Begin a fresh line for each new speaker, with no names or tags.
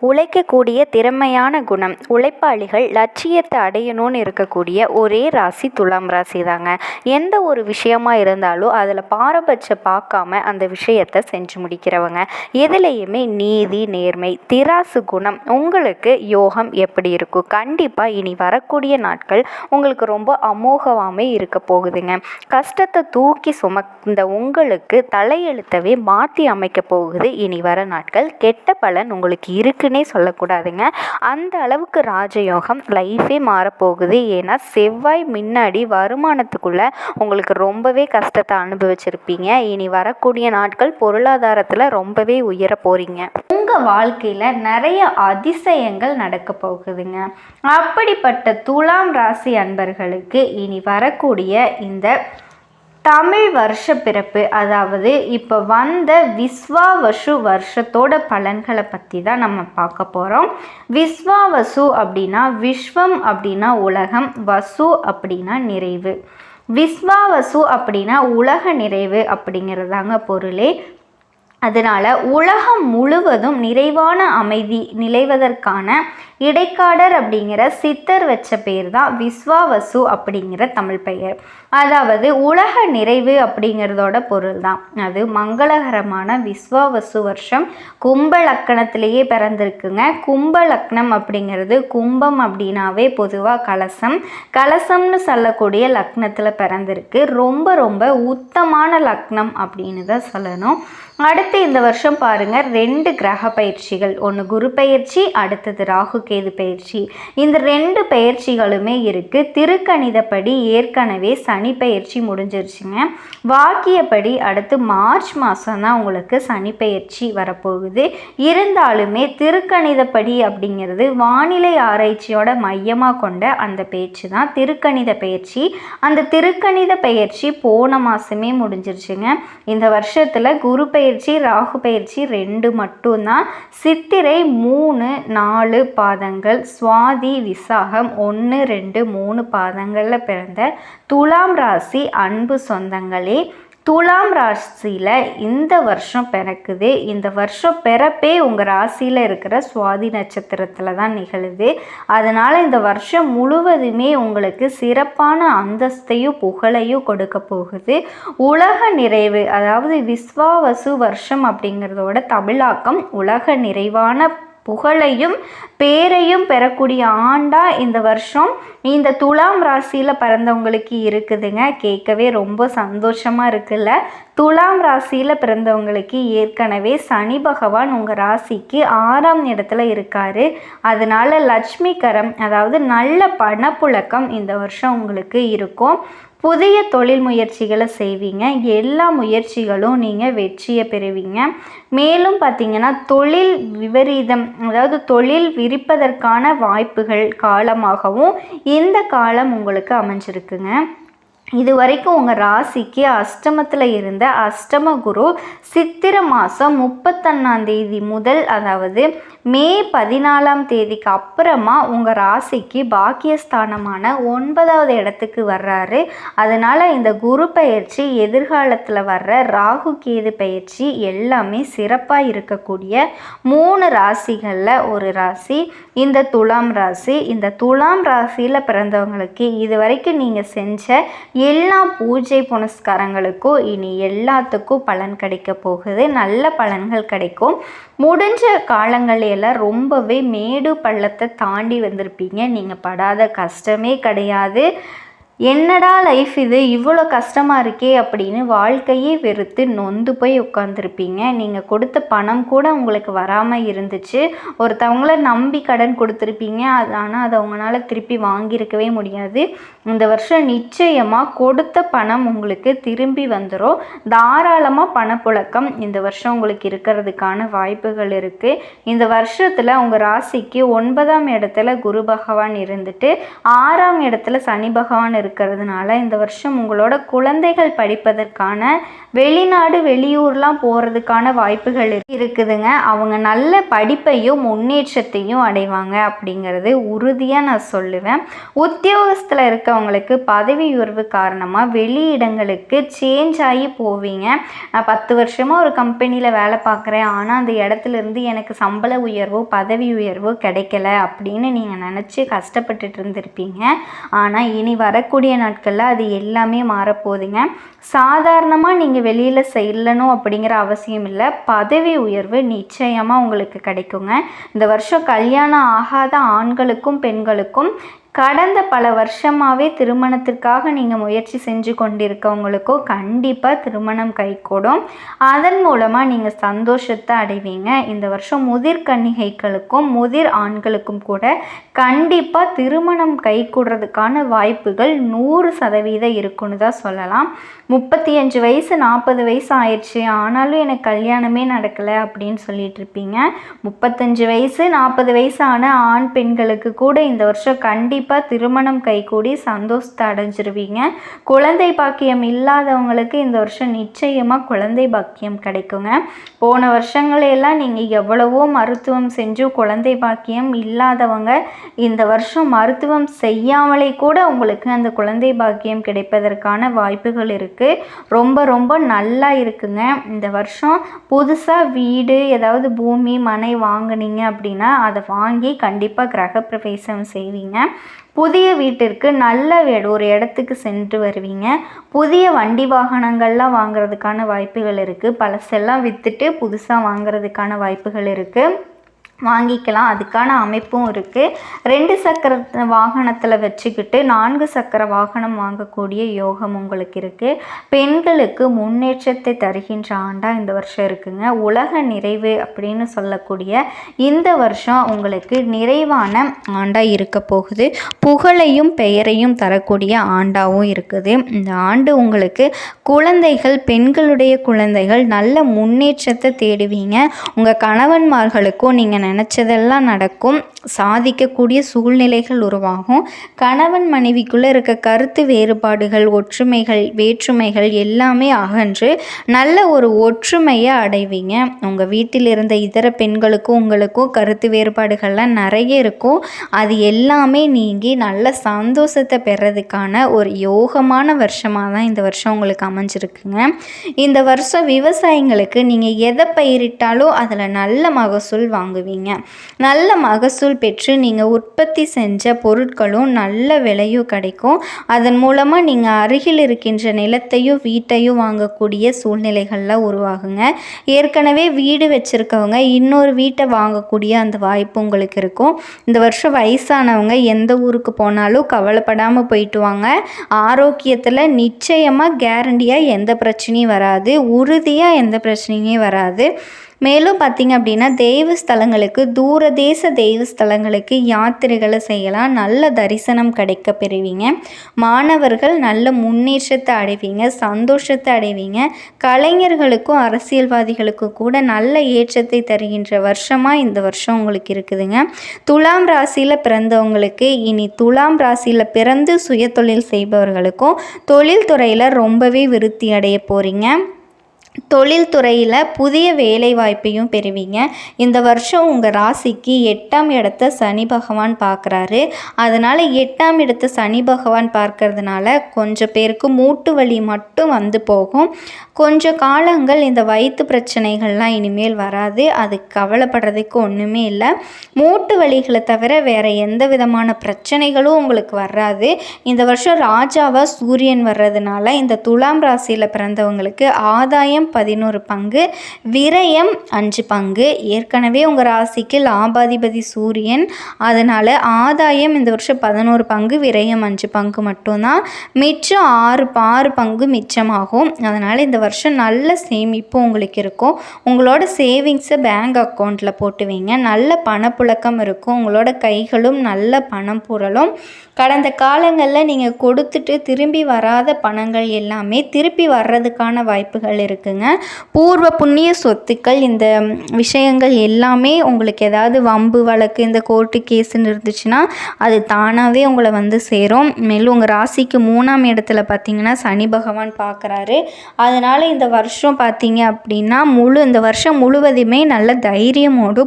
உழைக்கக்கூடிய திறமையான குணம், உழைப்பாளிகள் லட்சியத்தை அடையணும்னு இருக்கக்கூடிய ஒரே ராசி துலாம் ராசி தாங்க. எந்த ஒரு விஷயமா இருந்தாலும் அதில் பாரபட்சம் பார்க்காம அந்த விஷயத்தை செஞ்சு முடிக்கிறவங்க. எதுலேயுமே நீதி, நேர்மை, திராசு குணம். உங்களுக்கு யோகம் எப்படி இருக்கும்? கண்டிப்பாக இனி வரக்கூடிய நாட்கள் உங்களுக்கு ரொம்ப அமோகமாகவே இருக்க போகுதுங்க. கஷ்டத்தை தூக்கி சுமந்த உங்களுக்கு தலையெழுத்தவே மாற்றி அமைக்க போகுது இனி வர நாட்கள். கெட்ட பலன் உங்களுக்கு இருக்குன்னே சொல்லக்கூடாதுங்க. அந்த அளவுக்கு ராஜயோகம் லைஃபே மாறப்போகுது. ஏன்னா செவ்வாய் முன்னாடி வருமானத்துக்குள்ள உங்களுக்கு ரொம்பவே கஷ்டத்தை அனுபவிச்சிருப்பீங்க. இனி வரக்கூடிய நாட்கள் பொருளாதாரத்தில் ரொம்பவே உயர போறீங்க. உங்கள் வாழ்க்கையில் நிறைய அதிசயங்கள் நடக்க போகுதுங்க. அப்படிப்பட்ட துலாம் ராசி அன்பர்களுக்கு இனி வரக்கூடிய இந்த தமிழ் வருஷ பிறப்பு, அதாவது இப்போ வந்த விஸ்வாவசு வருஷத்தோட பலன்களை பற்றி தான் நம்ம பார்க்க போகிறோம். விஸ்வாவசு அப்படின்னா விஸ்வம் அப்படின்னா உலகம், வசு அப்படின்னா நிறைவு. விஸ்வாவசு அப்படின்னா உலக நிறைவு அப்படிங்கிறதாங்க பொருளே. அதனால் உலகம் முழுவதும் நிறைவான அமைதி நிலைவதற்கான இடைக்காடர் அப்படிங்கிற சித்தர் வச்ச பேர் தான் விஸ்வாவசு அப்படிங்கிற தமிழ் பெயர். அதாவது உலக நிறைவு அப்படிங்கிறதோட பொருள் தான். அது மங்களகரமான விஸ்வாவசு வருஷம் கும்ப லக்கணத்திலேயே பிறந்திருக்குங்க. கும்ப லக்னம் அப்படிங்கிறது, கும்பம் அப்படின்னாவே பொதுவாக கலசம், கலசம்னு சொல்லக்கூடிய லக்னத்தில் பிறந்திருக்கு. ரொம்ப ரொம்ப உத்தமான லக்னம் அப்படின்னு தான் சொல்லணும். அடுத்து இந்த வருஷம் பாருங்கள், 2 கிரக பயிற்சிகள். ஒன்று குரு பயிற்சி, அடுத்தது ராகு கேது பயிற்சி. இந்த 2 பயிற்சிகளுமே இருக்குது. திருக்கணிதப்படி ஏற்கனவே சனி பயிற்சி முடிஞ்சிருச்சுங்க. வாக்கியப்படி அடுத்து மார்ச் மாதம் தான் உங்களுக்கு சனி பயிற்சி வரப்போகுது. இருந்தாலுமே திருக்கணிதப்படி அப்படிங்கிறது வானிலை ஆராய்ச்சியோட மையமாக கொண்ட அந்த பேச்சு தான் திருக்கணித பயிற்சி. அந்த திருக்கணித பயிற்சி போன மாதமே முடிஞ்சிருச்சுங்க. இந்த வருஷத்தில் குரு பயிற்சி, ராகு பயிற்சி 2 மட்டும்தான். சித்திரை 3, 4 பாதங்கள், சுவாதி, விசாகம் 1, 2, 3 பாதங்களில் பிறந்த துலாம் ராசி அன்பு சொந்தங்களே, துலாம் ராசியில் இந்த வருஷம் பிறக்குது. இந்த வருஷம் பிறப்பே உங்கள் ராசியில் இருக்கிற சுவாதி நட்சத்திரத்தில் தான் நிகழுது. அதனால் இந்த வருஷம் முழுவதுமே உங்களுக்கு சிறப்பான அந்தஸ்தையும் புகழையும் கொடுக்க போகுது. உலக நிறைவு, அதாவது விஸ்வாவசு வருஷம் அப்படிங்கிறதோட தமிழாக்கம் உலக நிறைவான புகழையும் பேரையும் பெறக்கூடிய ஆண்டாக இந்த வருஷம் இந்த துலாம் ராசியில் பிறந்தவங்களுக்கு இருக்குதுங்க. கேட்கவே ரொம்ப சந்தோஷமாக இருக்குல்ல. துலாம் ராசியில் பிறந்தவங்களுக்கு ஏற்கனவே சனி பகவான் உங்கள் ராசிக்கு 6ஆம் இடத்துல இருக்கார். அதனால லட்சுமி கரம், அதாவது நல்ல பணப்புழக்கம் இந்த வருஷம் உங்களுக்கு இருக்கும். புதிய தொழில் முயற்சிகளை செய்வீங்க. எல்லா முயற்சிகளும் நீங்கள் வெற்றியை பெறுவீங்க. மேலும் பார்த்திங்கன்னா தொழில் விபரீதம், அதாவது தொழில் விரிப்பதற்கான வாய்ப்புகள் காலமாகவும் இந்த காலம் உங்களுக்கு அமைஞ்சிருக்குங்க. இது வரைக்கும் உங்கள் ராசிக்கு அஷ்டமத்தில் இருந்த அஷ்டம குரு சித்திரை மாதம் 31ஆம் தேதி முதல், அதாவது மே 14ஆம் தேதிக்கு அப்புறமா உங்கள் ராசிக்கு பாக்கியஸ்தானமான 9வது இடத்துக்கு வர்றாரு. அதனால் இந்த குரு பயிற்சி, எதிர்காலத்தில் வர்ற ராகு கேது பயிற்சி எல்லாமே சிறப்பாக இருக்கக்கூடிய 3 ராசிகளில் ஒரு ராசி இந்த துலாம் ராசி. இந்த துலாம் ராசியில் பிறந்தவங்களுக்கு இது வரைக்கும் நீங்கள் செஞ்ச எல்லா பூஜை புனஸ்காரங்களுக்கும் இனி எல்லாத்துக்கும் பலன் கிடைக்க போகுது. நல்ல பலன்கள் கிடைக்கும். முடிஞ்ச காலங்களெல்லாம் ரொம்பவே மேடு பள்ளத்தை தாண்டி வந்திருப்பீங்க. நீங்கள் படாத கஷ்டமே கிடையாது. என்னடா லைஃப் இது, இவ்வளோ கஷ்டமாக இருக்கே அப்படின்னு வாழ்க்கையே வெறுத்து நொந்து போய் உட்காந்துருப்பீங்க. நீங்கள் கொடுத்த பணம் கூட உங்களுக்கு வராமல் இருந்துச்சு. ஒருத்தவங்கள நம்பி கடன் கொடுத்துருப்பீங்க. ஆனால் அதை அவங்களால திருப்பி வாங்கியிருக்கவே முடியாது. இந்த வருஷம் நிச்சயமாக கொடுத்த பணம் உங்களுக்கு திரும்பி வந்துடும். தாராளமாக பணப்புழக்கம் இந்த வருஷம் உங்களுக்கு இருக்கிறதுக்கான வாய்ப்புகள் இருக்குது. இந்த வருஷத்தில் உங்கள் ராசிக்கு 9ஆம் இடத்துல குரு பகவான் இருந்துட்டு 6ஆம் இடத்துல சனி பகவான் இருக்கிறதுனால இந்த வருஷம் உங்களோட குழந்தைகள் படிப்பதற்கான வெளிநாடு வெளியூர்லாம் போகிறதுக்கான வாய்ப்புகள் இருக்குதுங்க. அவங்க நல்ல படிப்பையும் முன்னேற்றத்தையும் அடைவாங்க அப்படிங்கிறது உறுதியாக நான் சொல்லுவேன். உத்தியோகத்தில் இருக்கவங்களுக்கு பதவி உயர்வு காரணமாக வெளியிடங்களுக்கு சேஞ்ச் ஆகி போவீங்க. நான் 10 வருஷமாக ஒரு கம்பெனியில் வேலை பார்க்குறேன், ஆனால் அந்த இடத்துல இருந்து எனக்கு சம்பள உயர்வோ பதவி உயர்வோ கிடைக்கல அப்படின்னு நீங்கள் நினச்சி கஷ்டப்பட்டுட்டு இருந்திருப்பீங்க. ஆனால் இனி வரக்கூடிய நாட்களில் அது எல்லாமே மாறப்போகுதுங்க. சாதாரணமாக நீங்கள் வெளியில் செல்லணும் அப்படிங்கிற அவசியம் இல்லை. பதவி உயர்வு நிச்சயமாக உங்களுக்கு கிடைக்குங்க. இந்த வருஷம் கல்யாணம் ஆகாத ஆண்களுக்கும் பெண்களுக்கும் கடந்த பல வருஷமாகவே திருமணத்திற்காக நீங்கள் முயற்சி செஞ்சு கொண்டிருக்கவங்களுக்கோ கண்டிப்பாக திருமணம் கைகூடும். அதன் மூலமாக நீங்கள் சந்தோஷத்தை அடைவீங்க. இந்த வருஷம் முதிர் கன்னிகைகளுக்கும் முதிர் ஆண்களுக்கும் கூட கண்டிப்பாக திருமணம் கைகூடுறதுக்கான வாய்ப்புகள் 100% இருக்குன்னு தான் சொல்லலாம். 35 வயசு 40 வயசு ஆயிடுச்சு, ஆனாலும் எனக்கு கல்யாணமே நடக்கலை அப்படின்னு சொல்லிட்டு இருப்பீங்க. 35 வயசு 40 வயசு ஆன ஆண் பெண்களுக்கு கூட இந்த வருஷம் கண்டிப்பாக திருமணம் கைகூடி சந்தோஷத்தை அடைஞ்சிருவீங்க. குழந்தை பாக்கியம் இல்லாதவங்களுக்கு இந்த வருஷம் நிச்சயமாக குழந்தை பாக்கியம் கிடைக்குங்க. போன வருஷங்களெல்லாம் நீங்கள் எவ்வளவோ மருத்துவம் செஞ்சும் குழந்தை பாக்கியம் இல்லாதவங்க இந்த வருஷம் மருத்துவம் செய்யாமலே கூட உங்களுக்கு அந்த குழந்தை பாக்கியம் கிடைப்பதற்கான வாய்ப்புகள் இருக்குது. ரொம்ப ரொம்ப நல்லா இருக்குங்க. இந்த வருஷம் புதுசாக வீடு ஏதாவது பூமி மனை வாங்கினீங்க அப்படின்னா அதை வாங்கி கண்டிப்பாக கிரகப்பிரவேசம் செய்வீங்க. புதிய வீட்டிற்கு நல்ல ஒரு இடத்துக்கு சென்று வருவீங்க. புதிய வண்டி வாகனங்கள்லாம் வாங்குறதுக்கான வாய்ப்புகள் இருக்குது. பழசெல்லாம் விற்றுட்டு புதுசாக வாங்குறதுக்கான வாய்ப்புகள் இருக்குது. வாங்கிக்கலாம், அதுக்கான அமைப்பும் இருக்குது. 2 சக்கர வாகனத்தில் வச்சுக்கிட்டு 4 சக்கர வாகனம் வாங்கக்கூடிய யோகம் உங்களுக்கு இருக்குது. பெண்களுக்கு முன்னேற்றத்தை தருகின்ற ஆண்டாக இந்த வருஷம் இருக்குங்க. உலக நிறைவு அப்படின்னு சொல்லக்கூடிய இந்த வருஷம் உங்களுக்கு நிறைவான ஆண்டாக இருக்க போகுது. புகழையும் பெயரையும் தரக்கூடிய ஆண்டாகவும் இருக்குது. இந்த ஆண்டு உங்களுக்கு குழந்தைகள், பெண்களுடைய குழந்தைகள் நல்ல முன்னேற்றத்தை தேடுவீங்க. உங்கள் கணவன்மார்களுக்கும் நீங்கள் நினச்சதெல்லாம் நடக்கும். சாதிக்கக்கூடிய சூழ்நிலைகள் உருவாகும். கணவன் மனைவிக்குள்ளே இருக்க கருத்து வேறுபாடுகள், ஒற்றுமைகள், வேற்றுமைகள் எல்லாமே அகன்று நல்ல ஒரு ஒற்றுமையை அடைவீங்க. உங்கள் வீட்டில் இருந்த இதர பெண்களுக்கும் உங்களுக்கும் கருத்து வேறுபாடுகள்லாம் நிறைய இருக்கும். அது எல்லாமே நீங்கி நல்ல சந்தோஷத்தை பெறதுக்கான ஒரு யோகமான வருஷமாக தான் இந்த வருஷம் உங்களுக்கு அமைஞ்சிருக்குங்க. இந்த வருஷம் விவசாயிங்களுக்கு நீங்கள் எதை பயிரிட்டாலும் அதில் நல்ல மகசூல் வாங்குவீங்க. நல்ல மகசூல் பெற்று நீங்கள் உற்பத்தி செஞ்ச பொருட்களும் நல்ல விலையும் கிடைக்கும். அதன் மூலமாக நீங்கள் அருகில் இருக்கின்ற நிலத்தையும் வீட்டையும் வாங்கக்கூடிய சூழ்நிலைகள்லாம் உருவாகுங்க. ஏற்கனவே வீடு வச்சுருக்கவங்க இன்னொரு வீட்டை வாங்கக்கூடிய அந்த வாய்ப்பு உங்களுக்கு இருக்கும். இந்த வருஷம் வயசானவங்க எந்த ஊருக்கு போனாலும் கவலைப்படாமல் போயிட்டு வாங்க. ஆரோக்கியத்தில் நிச்சயமாக கேரண்டியாக எந்த பிரச்சனையும் வராது, உறுதியாக எந்த பிரச்சனையும் வராது. மேலும் பார்த்திங்க அப்படின்னா தெய்வஸ்தலங்களுக்கு, தூரதேச தெய்வஸ்தலங்களுக்கு யாத்திரைகளை செய்யலாம். நல்ல தரிசனம் கிடைக்க பெறுவீங்க. மாணவர்கள் நல்ல முன்னேற்றத்தை அடைவீங்க, சந்தோஷத்தை அடைவீங்க. கலைஞர்களுக்கும் அரசியல்வாதிகளுக்கும் கூட நல்ல ஏற்றத்தை தருகின்ற வருஷமாக இந்த வருஷம் உங்களுக்கு இருக்குதுங்க. துலாம் ராசியில் பிறந்தவங்களுக்கு இனி துலாம் ராசியில் பிறந்து சுய தொழில் செய்பவர்களுக்கும் தொழில் துறையில் ரொம்பவே விருத்தி அடைய போகிறீங்க. தொழில்துறையில் புதிய வேலை வாய்ப்பையும் பெறுவீங்க. இந்த வருஷம் உங்கள் ராசிக்கு 8ஆம் இடத்தை சனி பகவான் பார்க்குறாரு. அதனால் 8ஆம் இடத்தை சனி பகவான் பார்க்கறதுனால கொஞ்சம் பேருக்கு மூட்டு வலி மட்டும் வந்து போகும். கொஞ்சம் காலங்கள் இந்த வயிற்று பிரச்சனைகள்லாம் இனிமேல் வராது. அது கவலைப்படுறதுக்கு ஒன்றுமே இல்லை. மூட்டு வலிகளை தவிர வேறு எந்த விதமான பிரச்சனைகளும் உங்களுக்கு வராது. இந்த வருஷம் ராஜாவாக சூரியன் வர்றதுனால இந்த துலாம் ராசியில் பிறந்தவங்களுக்கு ஆதாயம் 11 பங்கு, விரயம் 5 பங்கு. ஏற்கனவே உங்கள் ராசிக்கு லாபாதிபதி சூரியன், அதனால் ஆதாயம் இந்த வருஷம் 11 பங்கு, விரயம் 5 பங்கு மட்டும்தான். மிச்சம் 6 பங்கு மிச்சமாகும். அதனால் இந்த வருஷம் நல்ல சேமிப்பு உங்களுக்கு இருக்கும். உங்களோட சேவிங்ஸை பேங்க் அக்கௌண்ட்டில் போட்டு வைங்க. நல்ல பணப்புழக்கம் இருக்கும். உங்களோட கைகளும் நல்ல பணம் புரளும். கடந்த காலங்களில் நீங்கள் கொடுத்துட்டு திரும்பி வராத பணங்கள் எல்லாமே திருப்பி வர்றதுக்கான வாய்ப்புகள் இருக்குங்க. பூர்வ புண்ணிய சொத்துக்கள் இந்த விஷயங்கள் எல்லாமே உங்களுக்கு ஏதாவது வம்பு வழக்கு இந்த கோர்ட்டு கேஸுன்னு இருந்துச்சுன்னா அது தானாகவே உங்களை வந்து சேரும். மேலும் உங்கள் ராசிக்கு 3ஆம் இடத்துல பார்த்திங்கன்னா சனி பகவான் பார்க்குறாரு. அதனால் இந்த வருஷம் பார்த்திங்க அப்படின்னா இந்த வருஷம் முழுவதுமே நல்ல தைரியமோடு